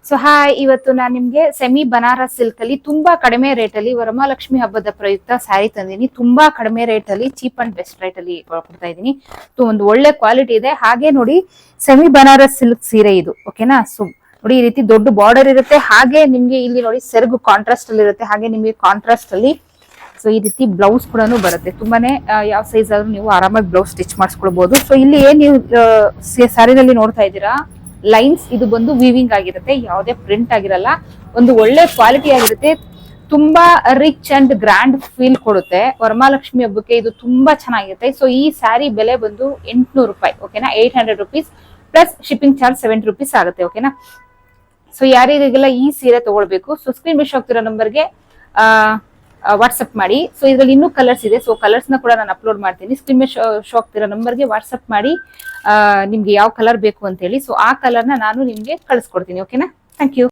So hi, ಇವತ್ತು ನಾನು ನಿಮ್ಗೆ ಸೆಮಿ ಬನಾರಸ್ ಸಿಲ್ಕ್ ಅಲ್ಲಿ ತುಂಬಾ ಕಡಿಮೆ ರೇಟ್ ಅಲ್ಲಿ ವರಮಹಾಲಕ್ಷ್ಮಿ ಹಬ್ಬದ ಪ್ರಯುಕ್ತ ಸ್ಯಾರಿ ತಂದಿನಿ. ತುಂಬಾ ಕಡಿಮೆ ರೇಟ್ ಅಲ್ಲಿ, ಚೀಪ್ ಅಂಡ್ ಬೆಸ್ಟ್ ರೇಟ್ ಅಲ್ಲಿ ಕೊಡ್ತಾ ಇದೀನಿ. ಒಂದು ಒಳ್ಳೆ ಕ್ವಾಲಿಟಿ ಇದೆ. ಹಾಗೆ ನೋಡಿ, ಸೆಮಿ ಬನಾರಸ್ ಸಿಲ್ಕ್ ಸೀರೆ ಇದು, ಓಕೆನಾ. ಸೊ ನೋಡಿ, ಈ ರೀತಿ ದೊಡ್ಡ ಬಾರ್ಡರ್ ಇರುತ್ತೆ. ಹಾಗೆ ನಿಮ್ಗೆ ಇಲ್ಲಿ ನೋಡಿ ಸೆರಗು ಕಾಂಟ್ರಾಸ್ಟ್ ಅಲ್ಲಿ ಇರುತ್ತೆ. ಹಾಗೆ ನಿಮ್ಗೆ ಕಾಂಟ್ರಾಸ್ಟ್ ಅಲ್ಲಿ ಸೊ ಈ ರೀತಿ ಬ್ಲೌಸ್ ಕೂಡ ಬರುತ್ತೆ. ತುಂಬಾನೇ ಯಾವ ಸೈಜ್ ಆದ್ರೂ ನೀವು ಆರಾಮಾಗಿ ಬ್ಲೌಸ್ ಸ್ಟಿಚ್ ಮಾಡಿಸ್ಕೊಳ್ಬಹುದು. ಸೊ ಇಲ್ಲಿ ಏನ್ ನೀವು ಸ್ಯಾರಿನಲ್ಲಿ ನೋಡ್ತಾ ಇದ್ದೀರಾ, ಲೈನ್ಸ್ ಇದು ಬಂದು ವೀವಿಂಗ್ ಆಗಿರುತ್ತೆ, ಯಾವುದೇ ಪ್ರಿಂಟ್ ಆಗಿರಲ್ಲ. ಒಂದು ಒಳ್ಳೆ ಕ್ವಾಲಿಟಿ ಆಗಿರುತ್ತೆ. ತುಂಬಾ ರಿಚ್ ಅಂಡ್ ಗ್ರ್ಯಾಂಡ್ ಫೀಲ್ ಕೊಡುತ್ತೆ. ವರಮಹಾಲಕ್ಷ್ಮಿ ಹಬ್ಬಕ್ಕೆ ಇದು ತುಂಬಾ ಚೆನ್ನಾಗಿರುತ್ತೆ. ಸೊ ಈ ಸ್ಯಾರಿ ಬೆಲೆ ಬಂದು 800 ರೂಪಾಯಿ, ಓಕೆನಾ. 800 rupees plus shipping charge 70 rupees ಆಗುತ್ತೆ, ಓಕೆನಾ. ಸೊ ಯಾರಿಗೆಲ್ಲ ಈ ಸೀರೆ ತಗೊಳ್ಬೇಕು, ಸೊ ಸ್ಕ್ರೀನ್ ಮೇಲೆ ಹೋಗ್ತಿರೋ ನಂಬರ್ಗೆ ವಾಟ್ಸ್ಆಪ್ ಮಾಡಿ. ಸೊ ಇದ್ರಲ್ಲಿ ಇನ್ನೂ ಕಲರ್ಸ್ ಇದೆ. ಸೊ ಕಲರ್ಸ್ ನ ಕೂಡ ನಾನು ಅಪ್ಲೋಡ್ ಮಾಡ್ತೀನಿ. ಸ್ಕ್ರೀನ್ ಮೇಲೆ ಶೋ ಆಗ್ತಿರೋ ನಂಬರ್ಗೆ ವಾಟ್ಸ್ಆಪ್ ಮಾಡಿ ನಿಮ್ಗೆ ಯಾವ ಕಲರ್ ಬೇಕು ಅಂತ ಹೇಳಿ. ಸೊ ಆ ಕಲರ್ ನ ನಾನು ನಿಮ್ಗೆ ಕಳಿಸ್ಕೊಡ್ತೀನಿ, ಓಕೆನಾ. Thank you.